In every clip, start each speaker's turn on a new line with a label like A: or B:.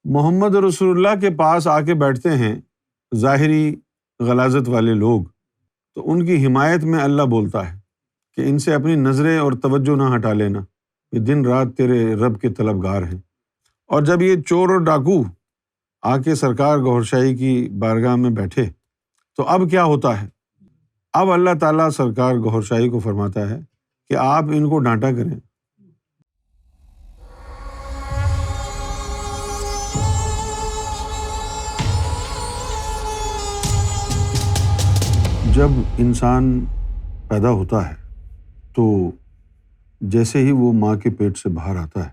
A: محمد رسول اللہ کے پاس آ کے بیٹھتے ہیں ظاہری غلاظت والے لوگ، تو ان کی حمایت میں اللہ بولتا ہے کہ ان سے اپنی نظریں اور توجہ نہ ہٹا لینا، یہ دن رات تیرے رب کے طلبگار ہیں۔ اور جب یہ چور اور ڈاکو آ کے سرکار گوھر شاہی کی بارگاہ میں بیٹھے تو اب کیا ہوتا ہے؟ اب اللہ تعالیٰ سرکار گوھر شاہی کو فرماتا ہے کہ آپ ان کو ڈانٹا کریں۔ جب انسان پیدا ہوتا ہے تو جیسے ہی وہ ماں کے پیٹ سے باہر آتا ہے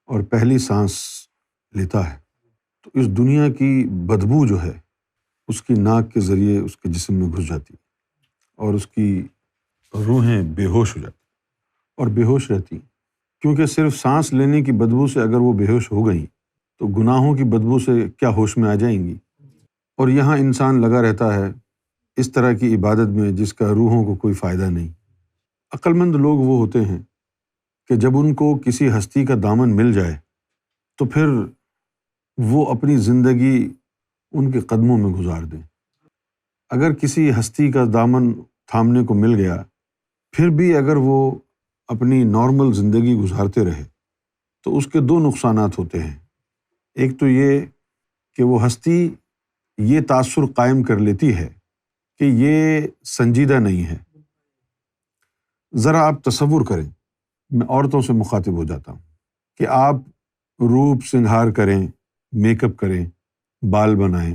A: اور پہلی سانس لیتا ہے تو اس دنیا کی بدبو جو ہے اس کی ناک کے ذریعے اس کے جسم میں گھس جاتی ہے اور اس کی روحیں بے ہوش ہو جاتی اور بے ہوش رہتی، کیونکہ صرف سانس لینے کی بدبو سے اگر وہ بے ہوش ہو گئیں تو گناہوں کی بدبو سے کیا ہوش میں آ جائیں گی۔ اور یہاں انسان لگا رہتا ہے اس طرح کی عبادت میں جس کا روحوں کو کوئی فائدہ نہیں۔ عقل مند لوگ وہ ہوتے ہیں کہ جب ان کو کسی ہستی کا دامن مل جائے تو پھر وہ اپنی زندگی ان کے قدموں میں گزار دیں۔ اگر کسی ہستی کا دامن تھامنے کو مل گیا پھر بھی اگر وہ اپنی نارمل زندگی گزارتے رہے تو اس کے دو نقصانات ہوتے ہیں۔ ایک تو یہ کہ وہ ہستی یہ تاثر قائم کر لیتی ہے کہ یہ سنجیدہ نہیں ہے۔ ذرا آپ تصور کریں، میں عورتوں سے مخاطب ہو جاتا ہوں کہ آپ روپ سنگھار کریں، میک اپ کریں، بال بنائیں،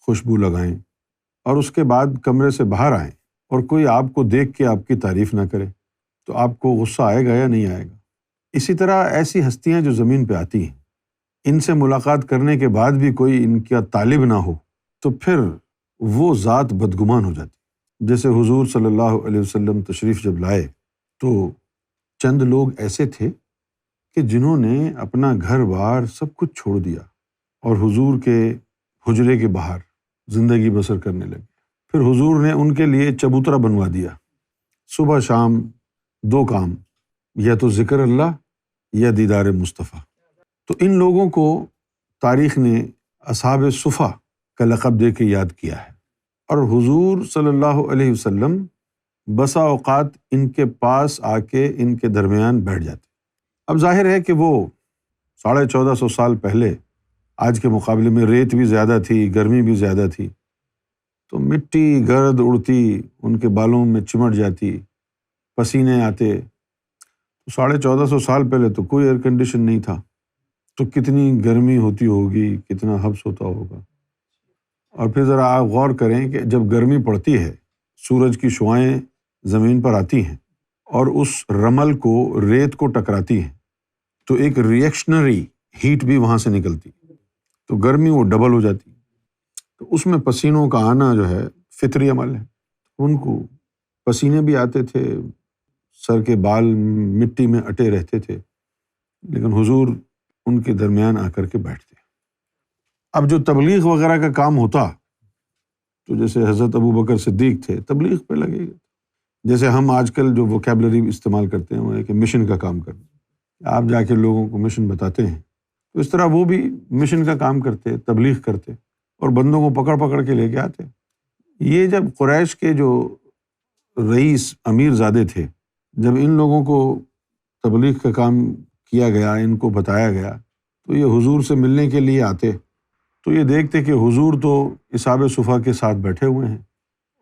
A: خوشبو لگائیں اور اس کے بعد کمرے سے باہر آئیں اور کوئی آپ کو دیکھ کے آپ کی تعریف نہ کرے تو آپ کو غصہ آئے گا یا نہیں آئے گا؟ اسی طرح ایسی ہستیاں جو زمین پہ آتی ہیں، ان سے ملاقات کرنے کے بعد بھی کوئی ان کا طالب نہ ہو تو پھر وہ ذات بدگمان ہو جاتی۔ جیسے حضور صلی اللہ علیہ وسلم تشریف جب لائے تو چند لوگ ایسے تھے کہ جنہوں نے اپنا گھر بار سب کچھ چھوڑ دیا اور حضور کے حجرے کے باہر زندگی بسر کرنے لگے۔ پھر حضور نے ان کے لیے چبوترا بنوا دیا، صبح شام دو کام، یا تو ذکر اللہ یا دیدار مصطفیٰ۔ تو ان لوگوں کو تاریخ نے اصحاب صفا کا لقب دے کے یاد کیا ہے، اور حضور صلی اللہ علیہ وسلم بسا اوقات ان کے پاس آ کے ان کے درمیان بیٹھ جاتے۔ اب ظاہر ہے کہ وہ 1450 سال پہلے آج کے مقابلے میں ریت بھی زیادہ تھی، گرمی بھی زیادہ تھی، تو مٹی گرد اڑتی، ان کے بالوں میں چمٹ جاتی، پسینے آتے۔ 1450 سال پہلے تو کوئی ایئر کنڈیشن نہیں تھا، تو کتنی گرمی ہوتی ہوگی، کتنا حبس ہوتا ہوگا۔ اور پھر ذرا آپ غور کریں کہ جب گرمی پڑتی ہے، سورج کی شعاعیں زمین پر آتی ہیں اور اس رمل کو، ریت کو ٹکراتی ہیں تو ایک ریئیکشنری ہیٹ بھی وہاں سے نکلتی، تو گرمی وہ ڈبل ہو جاتی۔ تو اس میں پسینوں کا آنا جو ہے فطری عمل ہے، ان کو پسینے بھی آتے تھے، سر کے بال مٹی میں اٹے رہتے تھے، لیکن حضور ان کے درمیان آ کر کے بیٹھتے۔ اب جو تبلیغ وغیرہ کا کام ہوتا، تو جیسے حضرت ابو بکر صدیق تھے، تبلیغ پہ لگے گئے، جیسے ہم آج کل جو ووکیبلری استعمال کرتے ہیں وہ ہے کہ مشن کا کام کرنا، آپ جا کے لوگوں کو مشن بتاتے ہیں، تو اس طرح وہ بھی مشن کا کام کرتے، تبلیغ کرتے اور بندوں کو پکڑ پکڑ کے لے کے آتے۔ یہ جب قریش کے جو رئیس امیر زادے تھے، جب ان لوگوں کو تبلیغ کا کام کیا گیا، ان کو بتایا گیا، تو یہ حضور سے ملنے کے لیے آتے، تو یہ دیکھتے کہ حضور تو اصحاب صفا کے ساتھ بیٹھے ہوئے ہیں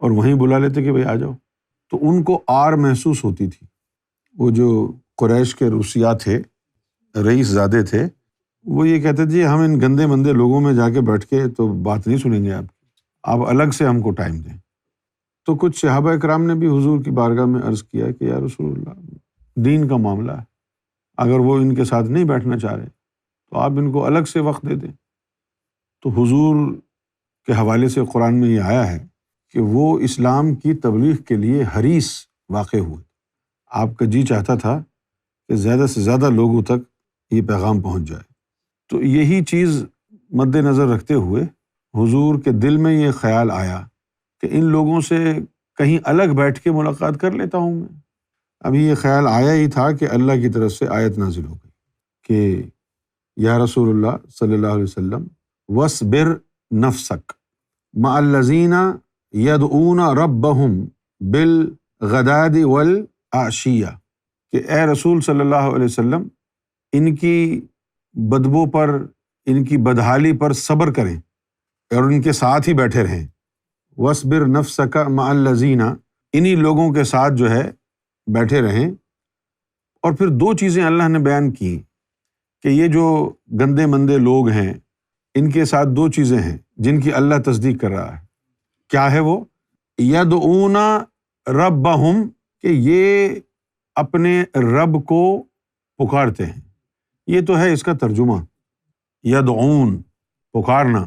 A: اور وہیں بلا لیتے کہ بھئی آ جاؤ، تو ان کو آر محسوس ہوتی تھی۔ وہ جو قریش کے روسیا تھے، رئیس زادے تھے، وہ یہ کہتے تھے ہم ان گندے مندے لوگوں میں جا کے بیٹھ کے تو بات نہیں سنیں گے، آپ الگ سے ہم کو ٹائم دیں۔ تو کچھ صحابہ اکرام نے بھی حضور کی بارگاہ میں عرض کیا کہ یا رسول اللہ، دین کا معاملہ ہے، اگر وہ ان کے ساتھ نہیں بیٹھنا چاہ رہے تو آپ ان کو الگ سے وقت دے دیں۔ تو حضور کے حوالے سے قرآن میں یہ آیا ہے کہ وہ اسلام کی تبلیغ کے لیے حریص واقع ہوئے۔ آپ کا جی چاہتا تھا کہ زیادہ سے زیادہ لوگوں تک یہ پیغام پہنچ جائے۔ تو یہی چیز مد نظر رکھتے ہوئے حضور کے دل میں یہ خیال آیا کہ ان لوگوں سے کہیں الگ بیٹھ کے ملاقات کر لیتا ہوں میں۔ ابھی یہ خیال آیا ہی تھا کہ اللہ کی طرف سے آیت نازل ہو گئی کہ یا رسول اللہ صلی اللہ علیہ وسلم وَاصْبِرْ نَفْسَكَ مَعَ الَّذِينَ يَدْعُونَ رَبَّهُمْ بِالْغَدَاةِ وَالْعَشِيَّةِ کہ اے رسول صلی اللہ علیہ وسلم ان کی بدبو پر، ان کی بدحالی پر صبر کریں اور ان کے ساتھ ہی بیٹھے رہیں۔ وَاصْبِرْ نَفْسَكَ مَعَ الَّذِينَ انہی لوگوں کے ساتھ جو ہے بیٹھے رہیں۔ اور پھر دو چیزیں اللہ نے بیان کی کہ یہ جو گندے مندے لوگ ہیں ان کے ساتھ دو چیزیں ہیں جن کی اللہ تصدیق کر رہا ہے۔ کیا ہے وہ؟ یدعون ربہم کہ یہ اپنے رب کو پکارتے ہیں۔ یہ تو ہے اس کا ترجمہ، یدعون پکارنا،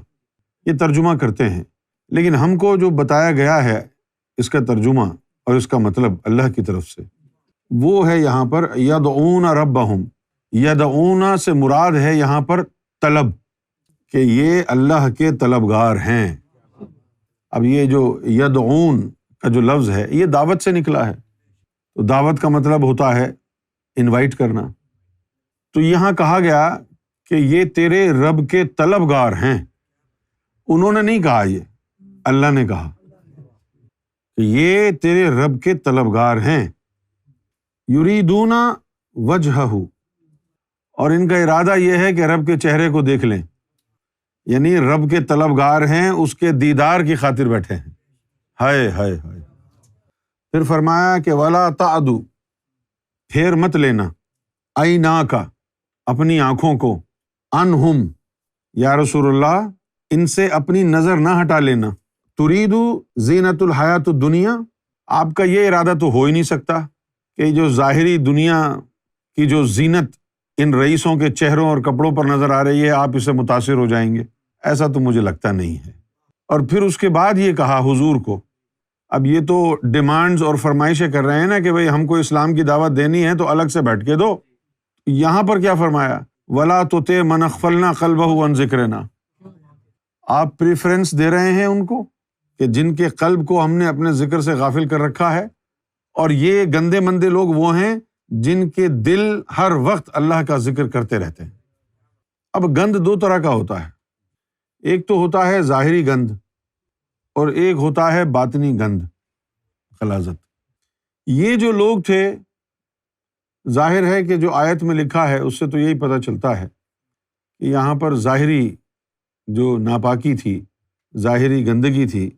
A: یہ ترجمہ کرتے ہیں، لیکن ہم کو جو بتایا گیا ہے اس کا ترجمہ اور اس کا مطلب اللہ کی طرف سے وہ ہے یہاں پر یدعون ربہم۔ یدعون سے مراد ہے یہاں پر طلب، کہ یہ اللہ کے طلبگار ہیں۔ اب یہ جو یدعون کا جو لفظ ہے یہ دعوت سے نکلا ہے، تو دعوت کا مطلب ہوتا ہے انوائٹ کرنا۔ تو یہاں کہا گیا کہ یہ تیرے رب کے طلبگار ہیں۔ انہوں نے نہیں کہا، یہ اللہ نے کہا کہ یہ تیرے رب کے طلبگار ہیں۔ یریدون وجہہ، اور ان کا ارادہ یہ ہے کہ رب کے چہرے کو دیکھ لیں، یعنی رب کے طلبگار ہیں، اس کے دیدار کی خاطر بیٹھے ہیں۔ ہائے ہائے ہائے۔ پھر فرمایا کہ ولا تعدو، پھیر مت لینا، عیناک، اپنی آنکھوں کو، عنہم، یا رسول اللہ ان سے اپنی نظر نہ ہٹا لینا، تریدو زینت الحیات الدنیا، آپ کا یہ ارادہ تو ہو ہی نہیں سکتا کہ جو ظاہری دنیا کی جو زینت ان رئیسوں کے چہروں اور کپڑوں پر نظر آ رہی ہے آپ اسے متاثر ہو جائیں گے، ایسا تو مجھے لگتا نہیں ہے۔ اور پھر اس کے بعد یہ کہا حضور کو، اب یہ تو ڈیمانڈز اور فرمائشیں کر رہے ہیں نا کہ بھئی ہم کو اسلام کی دعوت دینی ہے تو الگ سے بیٹھ کے دو۔ یہاں پر کیا فرمایا؟ وَلَا تُطِعْ مَنْ أَغْفَلْنَا قَلْبَهُ عَنْ ذِكْرِنَا، آپ پریفرنس دے رہے ہیں ان کو کہ جن کے قلب کو ہم نے اپنے ذکر سے غافل کر رکھا ہے، اور یہ گندے مندے لوگ وہ ہیں جن کے دل ہر وقت اللہ کا ذکر کرتے رہتے ہیں۔ اب گند دو طرح کا ہوتا ہے، ایک تو ہوتا ہے ظاہری گند اور ایک ہوتا ہے باطنی گند، غلاظت۔ یہ جو لوگ تھے، ظاہر ہے کہ جو آیت میں لکھا ہے اس سے تو یہی پتہ چلتا ہے کہ یہاں پر ظاہری جو ناپاکی تھی، ظاہری گندگی تھی،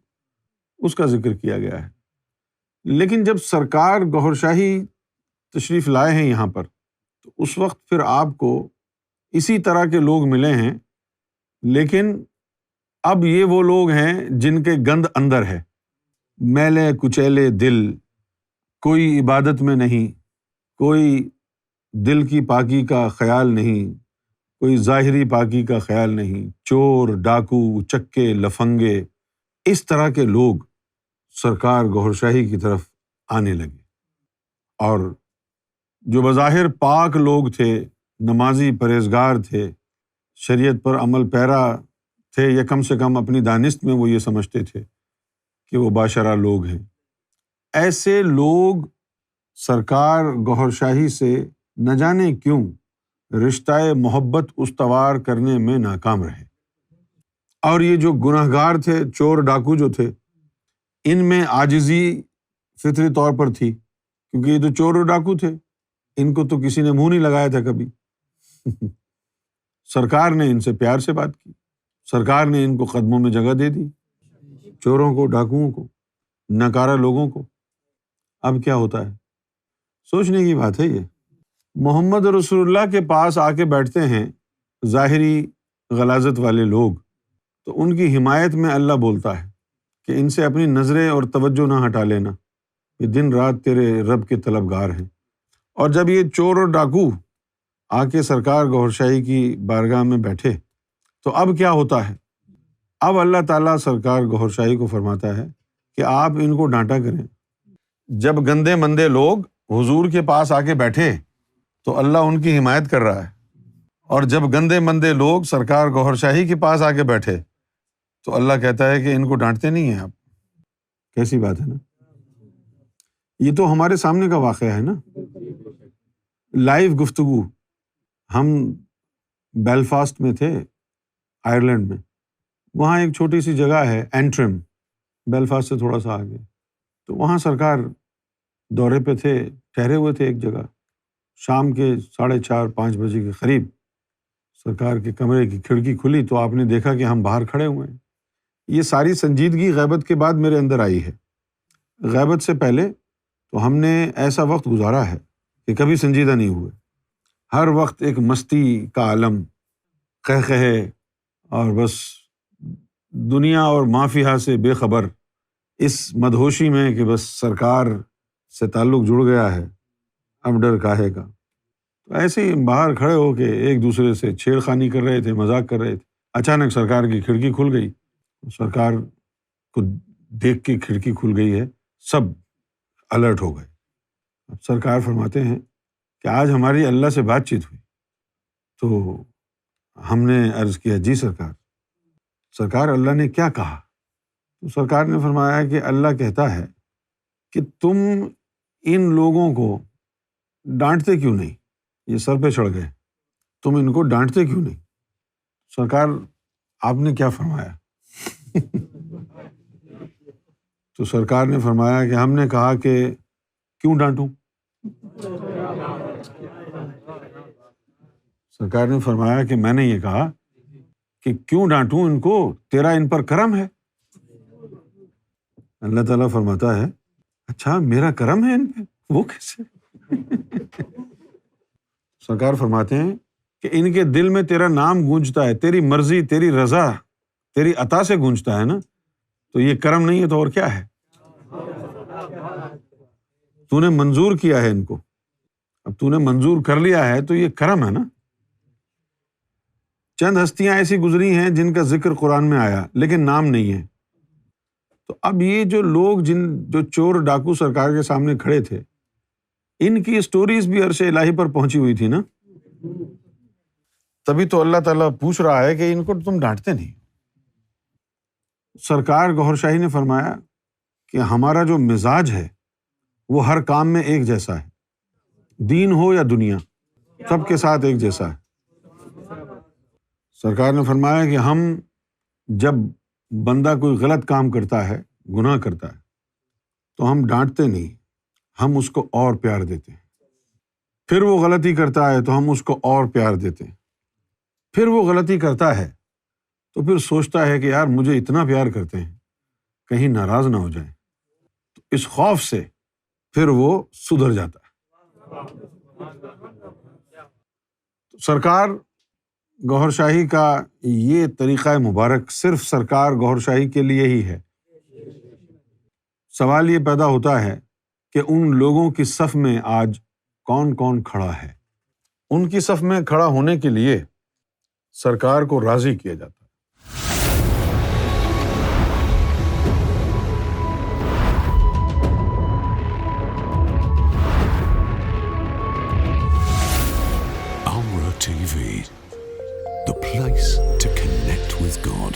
A: اس کا ذکر کیا گیا ہے۔ لیکن جب سرکار گوہر شاہی تشریف لائے ہیں یہاں پر، تو اس وقت پھر آپ کو اسی طرح کے لوگ ملے ہیں، لیکن اب یہ وہ لوگ ہیں جن کے گند اندر ہے، میلے کچیلے دل، کوئی عبادت میں نہیں، کوئی دل کی پاکی کا خیال نہیں، کوئی ظاہری پاکی کا خیال نہیں، چور ڈاکو چکے لفنگے، اس طرح کے لوگ سرکار گوہر شاہی کی طرف آنے لگے۔ اور جو بظاہر پاک لوگ تھے، نمازی پرہیزگار تھے، شریعت پر عمل پیرا تھے، یا کم سے کم اپنی دانست میں وہ یہ سمجھتے تھے کہ وہ باشرہ لوگ ہیں، ایسے لوگ سرکار گوہر شاہی سے نہ جانے کیوں رشتہ محبت استوار کرنے میں ناکام رہے۔ اور یہ جو گنہگار تھے، چور ڈاکو جو تھے، ان میں عاجزی فطری طور پر تھی، کیونکہ یہ تو چور اور ڈاکو تھے، ان کو تو کسی نے منہ نہیں لگایا تھا کبھی۔ سرکار نے ان سے پیار سے بات کی، سرکار نے ان کو قدموں میں جگہ دے دی، چوروں کو، ڈاکوؤں کو، ناکارہ لوگوں کو۔ اب کیا ہوتا ہے؟ سوچنے کی بات ہے یہ۔ محمد رسول اللہ کے پاس آ کے بیٹھتے ہیں ظاہری غلاظت والے لوگ، تو ان کی حمایت میں اللہ بولتا ہے کہ ان سے اپنی نظریں اور توجہ نہ ہٹا لینا، یہ دن رات تیرے رب کے طلبگار ہیں۔ اور جب یہ چور اور ڈاکو آ کے سرکار گوہر شاہی کی بارگاہ میں بیٹھے تو اب کیا ہوتا ہے؟ اب اللہ تعالیٰ سرکار گوہر شاہی کو فرماتا ہے کہ آپ ان کو ڈانٹا کریں۔ جب گندے مندے لوگ حضور کے پاس آ کے بیٹھے تو اللہ ان کی حمایت کر رہا ہے، اور جب گندے مندے لوگ سرکار گوہر شاہی کے پاس آ کے بیٹھے تو اللہ کہتا ہے کہ ان کو ڈانٹتے نہیں ہیں آپ۔ کیسی بات ہے نا؟ یہ تو ہمارے سامنے کا واقعہ ہے نا، لائیو گفتگو۔ ہم بیلفاسٹ میں تھے، آئرلینڈ میں. وہاں ایک چھوٹی سی جگہ ہے اینٹرم، بیلفاسٹ سے تھوڑا سا آگے. تو وہاں سرکار دورے پہ تھے، ٹھہرے ہوئے تھے ایک جگہ. شام کے 4:30-5 بجے کے قریب سرکار کے کمرے کی کھڑکی کھلی تو آپ نے دیکھا کہ ہم باہر کھڑے ہوئے ہیں. یہ ساری سنجیدگی غیبت کے بعد میرے اندر آئی ہے. غیبت سے پہلے تو ہم نے ایسا وقت گزارا ہے کہ کبھی سنجیدہ نہیں ہوئے. ہر وقت ایک مستی کا عالم، قہقہے، اور بس دنیا اور ما فیہا سے بے خبر، اس مدہوشی میں کہ بس سرکار سے تعلق جڑ گیا ہے، اب ڈر کاہے کا. تو ایسے ہی باہر کھڑے ہو کے ایک دوسرے سے چھیڑ خانی کر رہے تھے، مذاق کر رہے تھے. اچانک سرکار کی کھڑکی کھل گئی. سرکار کو دیکھ کے کھڑکی کھل گئی ہے، سب الرٹ ہو گئے. اب سرکار فرماتے ہیں کہ آج ہماری اللہ سے بات چیت ہوئی. تو ہم نے عرض کیا جی سرکار اللہ نے کیا کہا؟ تو سرکار نے فرمایا کہ اللہ کہتا ہے کہ تم ان لوگوں کو ڈانٹتے کیوں نہیں؟ یہ سر پہ چڑھ گئے، تم ان کو ڈانٹتے کیوں نہیں؟ سرکار آپ نے کیا فرمایا؟ تو سرکار نے فرمایا کہ ہم نے کہا کہ کیوں ڈانٹوں؟ سرکار نے فرمایا کہ میں نے یہ کہا کہ کیوں ڈانٹوں ان کو، تیرا ان پر کرم ہے. اللہ تعالیٰ فرماتا ہے اچھا میرا کرم ہے ان پہ، وہ کیسے؟ سرکار فرماتے ہیں کہ ان کے دل میں تیرا نام گونجتا ہے، تیری مرضی، تیری رضا، تیری عطا سے گونجتا ہے نا، تو یہ کرم نہیں ہے تو اور کیا ہے؟ تو نے منظور کیا ہے ان کو، اب تو نے منظور کر لیا ہے تو یہ کرم ہے نا. چند ہستیاں ایسی گزری ہیں جن کا ذکر قرآن میں آیا لیکن نام نہیں ہے. تو اب یہ جو لوگ جو چور ڈاکو سرکار کے سامنے کھڑے تھے، ان کی سٹوریز بھی عرش الہی پر پہنچی ہوئی تھی نا. تبھی تو اللہ تعالیٰ پوچھ رہا ہے کہ ان کو تم ڈانٹتے نہیں. سرکار گوہر شاہی نے فرمایا کہ ہمارا جو مزاج ہے وہ ہر کام میں ایک جیسا ہے، دین ہو یا دنیا، سب کے ساتھ ایک جیسا ہے. سرکار نے فرمایا کہ ہم جب بندہ کوئی غلط کام کرتا ہے، گناہ کرتا ہے، تو ہم ڈانٹتے نہیں، ہم اس کو اور پیار دیتے ہیں. پھر وہ غلطی کرتا ہے تو ہم اس کو اور پیار دیتے ہیں. پھر وہ غلطی کرتا ہے تو پھر سوچتا ہے کہ یار مجھے اتنا پیار کرتے ہیں، کہیں ناراض نہ ہو جائیں. تو اس خوف سے پھر وہ سدھر جاتا ہے. سرکار گوہر شاہی کا یہ طریقہ مبارک صرف سرکار گوہر شاہی کے لیے ہی ہے. سوال یہ پیدا ہوتا ہے کہ ان لوگوں کی صف میں آج کون کون کھڑا ہے؟ ان کی صف میں کھڑا ہونے کے لیے سرکار کو راضی کیا جاتا ہے.
B: Amra TV, the place to connect with God.